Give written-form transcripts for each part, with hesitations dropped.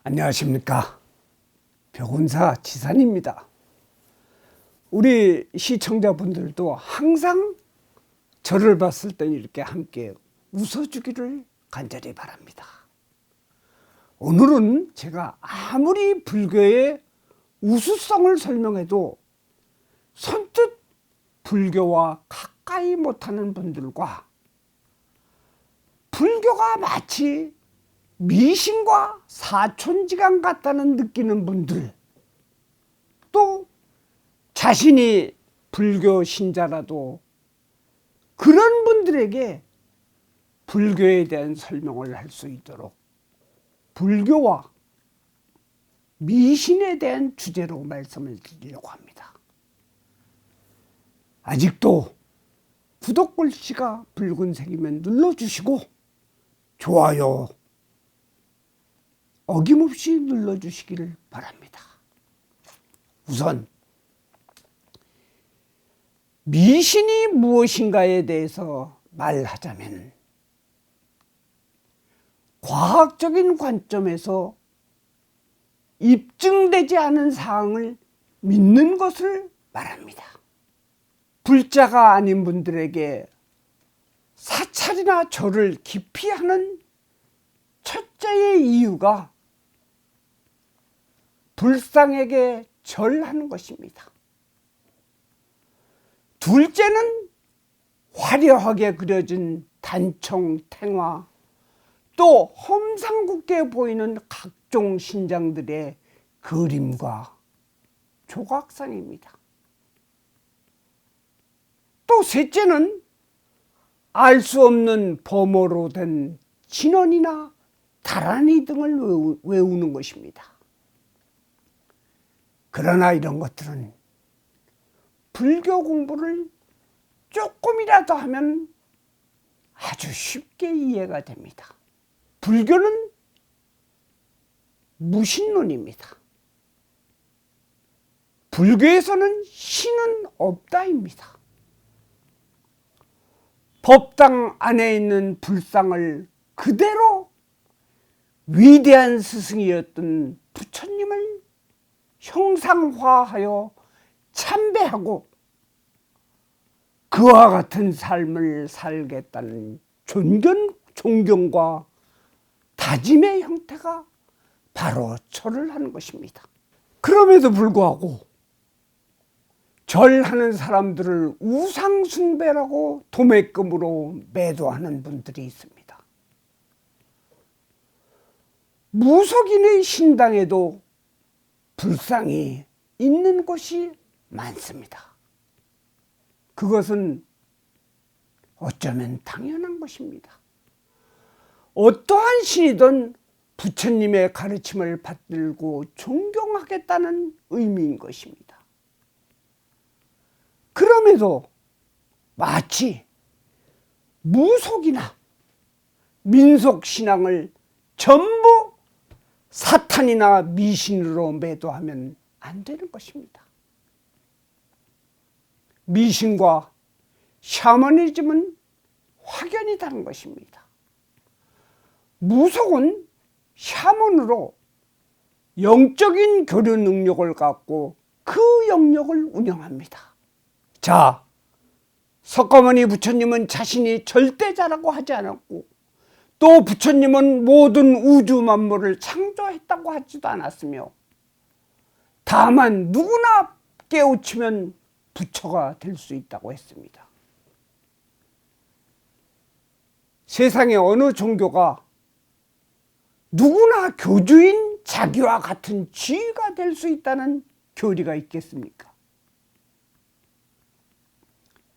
안녕하십니까. 벽운사 지산입니다. 우리 시청자분들도 항상 저를 봤을 때 이렇게 함께 웃어주기를 간절히 바랍니다. 오늘은 제가 아무리 불교의 우수성을 설명해도 선뜻 불교와 가까이 못하는 분들과 불교가 마치 미신과 사촌지간 같다는 느끼는 분들, 또 자신이 불교 신자라도 그런 분들에게 불교에 대한 설명을 할 수 있도록 불교와 미신에 대한 주제로 말씀을 드리려고 합니다. 아직도 구독 글씨가 붉은색이면 눌러주시고 좋아요 어김없이 눌러주시기를 바랍니다. 우선 미신이 무엇인가에 대해서 말하자면 과학적인 관점에서 입증되지 않은 사항을 믿는 것을 말합니다. 불자가 아닌 분들에게 사찰이나 절을 기피하는 첫째의 이유가 불상에게 절하는 것입니다. 둘째는 화려하게 그려진 단청, 탱화, 또 험상궂게 보이는 각종 신장들의 그림과 조각상입니다. 또 셋째는 알 수 없는 범어로 된 진언이나 다라니 등을 외우는 것입니다. 그러나 이런 것들은 불교 공부를 조금이라도 하면 아주 쉽게 이해가 됩니다. 불교는 무신론입니다. 불교에서는 신은 없다입니다. 법당 안에 있는 불상을 그대로 위대한 스승이었던 부처님을 형상화하여 참배하고 그와 같은 삶을 살겠다는 존경과 다짐의 형태가 바로 절을 하는 것입니다. 그럼에도 불구하고 절하는 사람들을 우상숭배라고 도매금으로 매도하는 분들이 있습니다. 무속인의 신당에도 불상이 있는 곳이 많습니다. 그것은 어쩌면 당연한 것입니다. 어떠한 신이든 부처님의 가르침을 받들고 존경하겠다는 의미인 것입니다. 그럼에도 마치 무속이나 민속신앙을 전부 사탄이나 미신으로 매도하면 안 되는 것입니다. 미신과 샤머니즘은 확연히 다른 것입니다. 무속은 샤먼으로 영적인 교류 능력을 갖고 그 영역을 운영합니다. 자, 석가모니 부처님은 자신이 절대자라고 하지 않았고 또 부처님은 모든 우주 만물을 창조했다고 하지도 않았으며 다만 누구나 깨우치면 부처가 될 수 있다고 했습니다. 세상의 어느 종교가 누구나 교주인 자기와 같은 지위가 될 수 있다는 교리가 있겠습니까?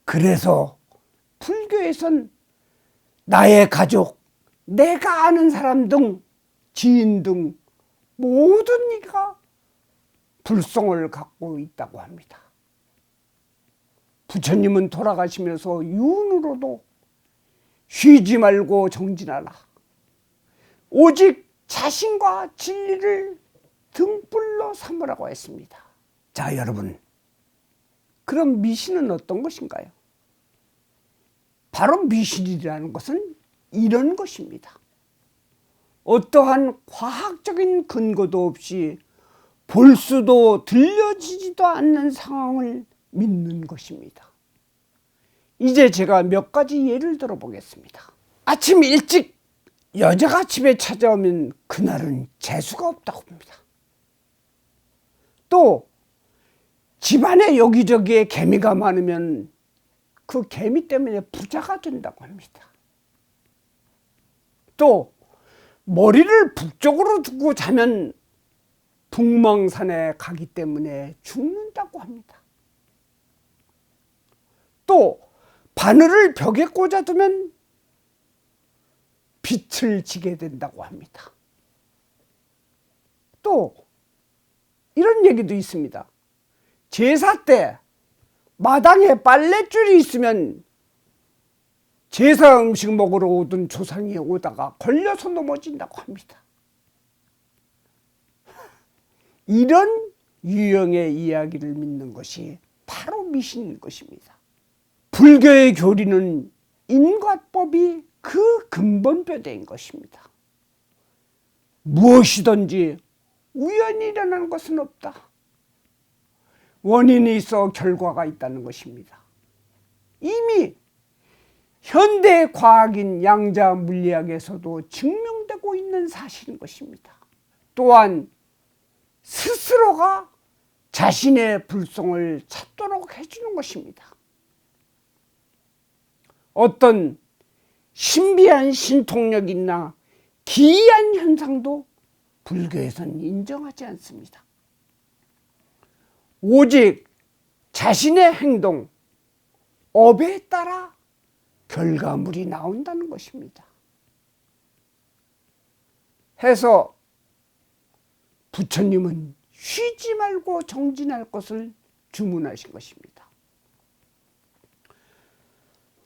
그래서 불교에선 나의 가족, 내가 아는 사람 등 지인 등 모든 이가 불성을 갖고 있다고 합니다. 부처님은 돌아가시면서 유언으로도 쉬지 말고 정진하라. 오직 자신과 진리를 등불로 삼으라고 했습니다. 자, 여러분, 그럼 미신은 어떤 것인가요? 바로 미신이라는 것은 이런 것입니다. 어떠한 과학적인 근거도 없이 볼 수도 들려지지도 않는 상황을 믿는 것입니다. 이제 제가 몇 가지 예를 들어 보겠습니다. 아침 일찍 여자가 집에 찾아오면 그날은 재수가 없다고 합니다. 또 집안에 여기저기에 개미가 많으면 그 개미 때문에 부자가 된다고 합니다. 또 머리를 북쪽으로 두고 자면 북망산에 가기 때문에 죽는다고 합니다. 또 바늘을 벽에 꽂아두면 빛을 지게 된다고 합니다. 또 이런 얘기도 있습니다. 제사 때 마당에 빨랫줄이 있으면 제사 음식 먹으러 오던 조상이 오다가 걸려서 넘어진다고 합니다. 이런 유형의 이야기를 믿는 것이 바로 미신인 것입니다. 불교의 교리는 인과법이 그 근본뼈대인 것입니다. 무엇이든지 우연히 일어나는 것은 없다. 원인이 있어 결과가 있다는 것입니다. 이미 현대 과학인 양자 물리학에서도 증명되고 있는 사실인 것입니다. 또한 스스로가 자신의 불성을 찾도록 해주는 것입니다. 어떤 신비한 신통력이나 기이한 현상도 불교에서는 인정하지 않습니다. 오직 자신의 행동, 업에 따라 결과물이 나온다는 것입니다. 해서 부처님은 쉬지 말고 정진할 것을 주문하신 것입니다.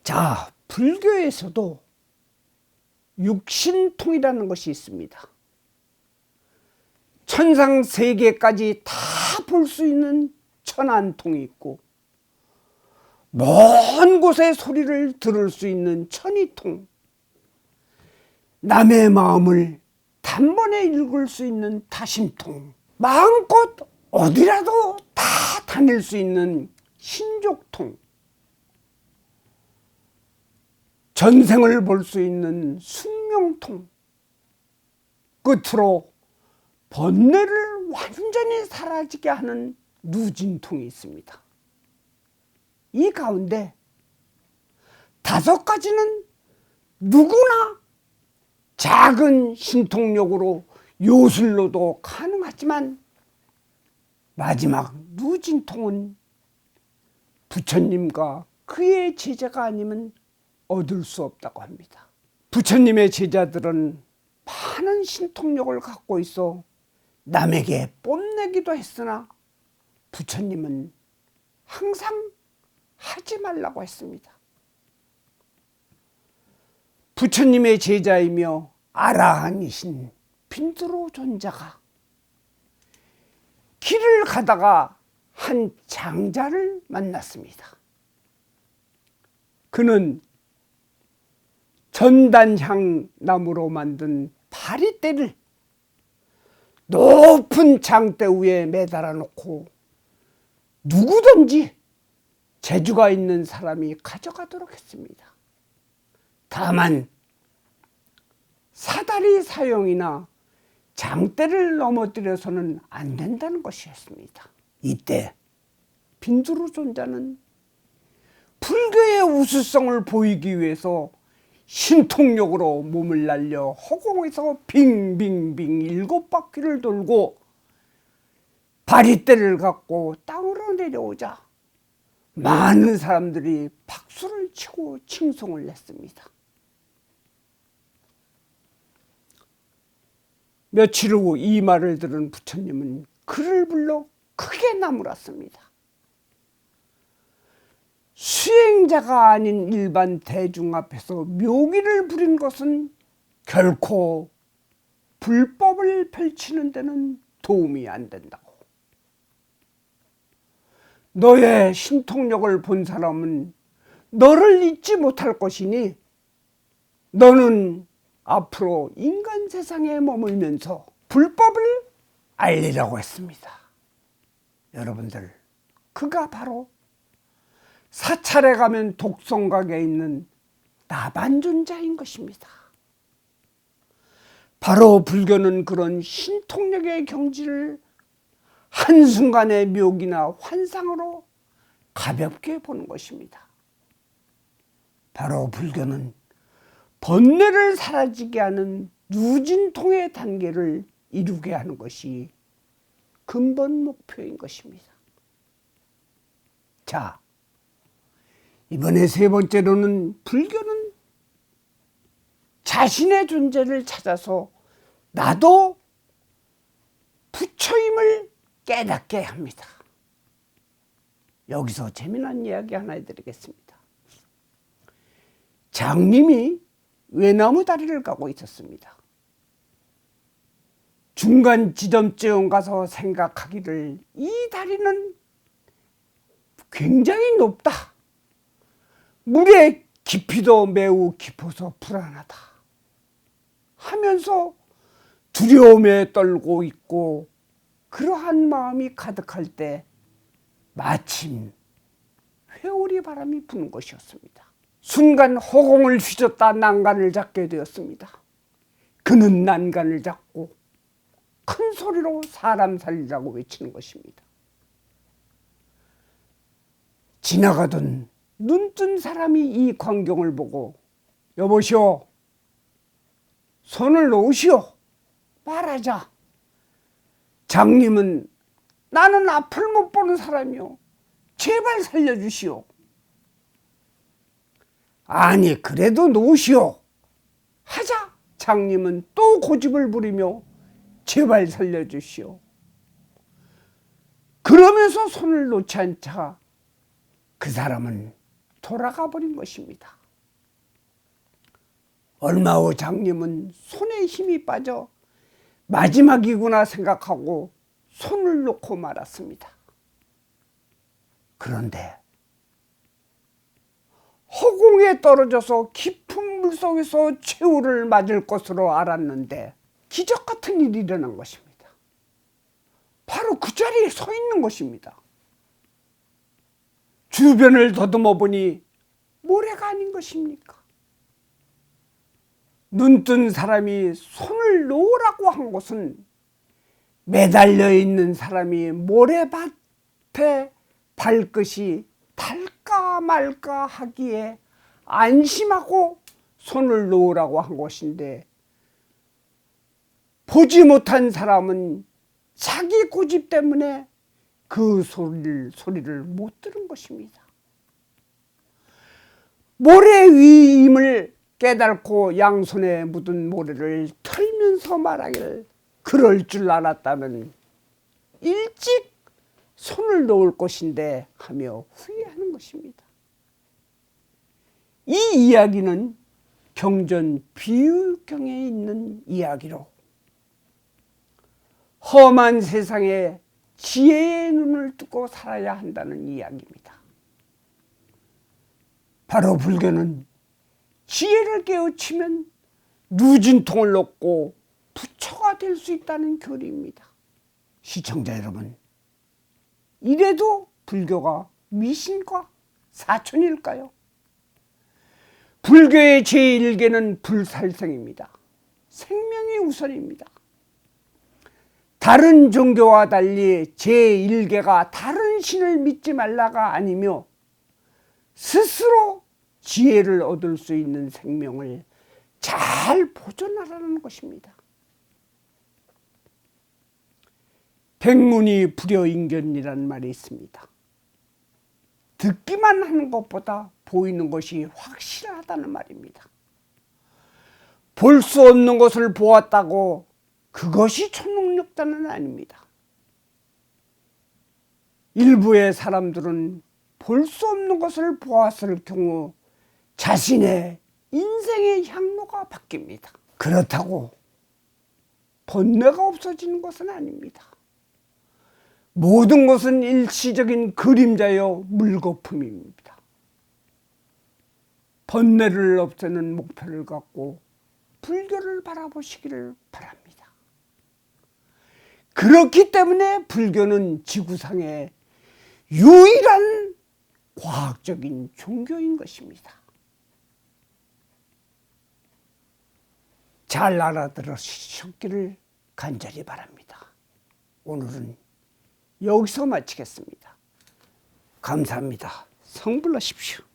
자, 불교에서도 육신통이라는 것이 있습니다. 천상 세계까지 다 볼 수 있는 천안통이 있고 먼 곳의 소리를 들을 수 있는 천이통, 남의 마음을 단번에 읽을 수 있는 다심통, 마음껏 어디라도 다 다닐 수 있는 신족통, 전생을 볼 수 있는 숙명통, 끝으로 번뇌를 완전히 사라지게 하는 누진통이 있습니다. 이 가운데 5가지는 누구나 작은 신통력으로 요술로도 가능하지만 마지막 누진통은 부처님과 그의 제자가 아니면 얻을 수 없다고 합니다. 부처님의 제자들은 많은 신통력을 갖고 있어 남에게 뽐내기도 했으나 부처님은 항상 하지 말라고 했습니다. 부처님의 제자이며 아라한이신 빈드로 존자가 길을 가다가 한 장자를 만났습니다. 그는 전단향 나무로 만든 바리떼를 높은 장대 위에 매달아 놓고 누구든지 재주가 있는 사람이 가져가도록 했습니다. 다만 사다리 사용이나 장대를 넘어뜨려서는 안 된다는 것이었습니다. 이때 빈두르 존자는 불교의 우수성을 보이기 위해서 신통력으로 몸을 날려 허공에서 빙빙빙 7바퀴를 돌고 바리떼를 갖고 땅으로 내려오자 많은 사람들이 박수를 치고 칭송을 했습니다. 며칠 후 이 말을 들은 부처님은 그를 불러 크게 나무랐습니다. 수행자가 아닌 일반 대중 앞에서 묘기를 부린 것은 결코 불법을 펼치는 데는 도움이 안 된다고. 너의 신통력을 본 사람은 너를 잊지 못할 것이니 너는 앞으로 인간 세상에 머물면서 불법을 알리라고 했습니다. 여러분들, 그가 바로 사찰에 가면 독성각에 있는 나반존자인 것입니다. 바로 불교는 그런 신통력의 경지를 한순간의 묘기나 환상으로 가볍게 보는 것입니다. 바로 불교는 번뇌를 사라지게 하는 유진통의 단계를 이루게 하는 것이 근본 목표인 것입니다. 자, 이번에 세 번째로는 불교는 자신의 존재를 찾아서 나도 부처임을 깨닫게 합니다. 여기서 재미난 이야기 하나 해드리겠습니다. 장님이 외나무 다리를 가고 있었습니다. 중간 지점쯤 가서 생각하기를 이 다리는 굉장히 높다. 물의 깊이도 매우 깊어서 불안하다 하면서 두려움에 떨고 있고 그러한 마음이 가득할 때 마침 회오리 바람이 부는 것이었습니다. 순간 허공을 휘젓다 난간을 잡게 되었습니다. 그는 난간을 잡고 큰 소리로 사람 살리라고 외치는 것입니다. 지나가던 눈뜬 사람이 이 광경을 보고 여보시오, 손을 놓으시오 말하자. 장님은 나는 앞을 못 보는 사람이오. 제발 살려주시오. 아니 그래도 놓으시오 하자. 장님은 또 고집을 부리며 제발 살려주시오. 그러면서 손을 놓지 않자 그 사람은 돌아가 버린 것입니다. 얼마 후 장님은 손에 힘이 빠져 마지막이구나 생각하고 손을 놓고 말았습니다. 그런데 허공에 떨어져서 깊은 물속에서 최후를 맞을 것으로 알았는데 기적 같은 일이 일어난 것입니다. 바로 그 자리에 서 있는 것입니다. 주변을 더듬어 보니 모래가 아닌 것입니까? 눈뜬 사람이 손을 놓으라고 한 것은 매달려 있는 사람이 모래밭에 발끝이 닳까 말까 하기에 안심하고 손을 놓으라고 한 것인데 보지 못한 사람은 자기 고집 때문에 그 소리를 못 들은 것입니다. 모래 위임을 깨닫고 양손에 묻은 모래를 털면서 말하기를 그럴 줄 알았다면 일찍 손을 놓을 것인데 하며 후회하는 것입니다. 이 이야기는 경전 비유경에 있는 이야기로 험한 세상에 지혜의 눈을 뜨고 살아야 한다는 이야기입니다. 바로 불교는 지혜를 깨우치면 누진통을 얻고 부처가 될 수 있다는 교리입니다. 시청자 여러분, 이래도 불교가 미신과 사촌일까요? 불교의 제1계는 불살생입니다. 생명이 우선입니다. 다른 종교와 달리 제1계가 다른 신을 믿지 말라가 아니며 스스로 지혜를 얻을 수 있는 생명을 잘 보존하라는 것입니다. 백문이 불여인견이라는 말이 있습니다. 듣기만 하는 것보다 보이는 것이 확실하다는 말입니다. 볼 수 없는 것을 보았다고 그것이 초능력자는 아닙니다. 일부의 사람들은 볼 수 없는 것을 보았을 경우 자신의 인생의 향로가 바뀝니다. 그렇다고 번뇌가 없어지는 것은 아닙니다. 모든 것은 일시적인 그림자요 물거품입니다. 번뇌를 없애는 목표를 갖고 불교를 바라보시기를 바랍니다. 그렇기 때문에 불교는 지구상의 유일한 과학적인 종교인 것입니다. 잘 알아들으셨기를 간절히 바랍니다. 오늘은 여기서 마치겠습니다. 감사합니다. 성불하십시오.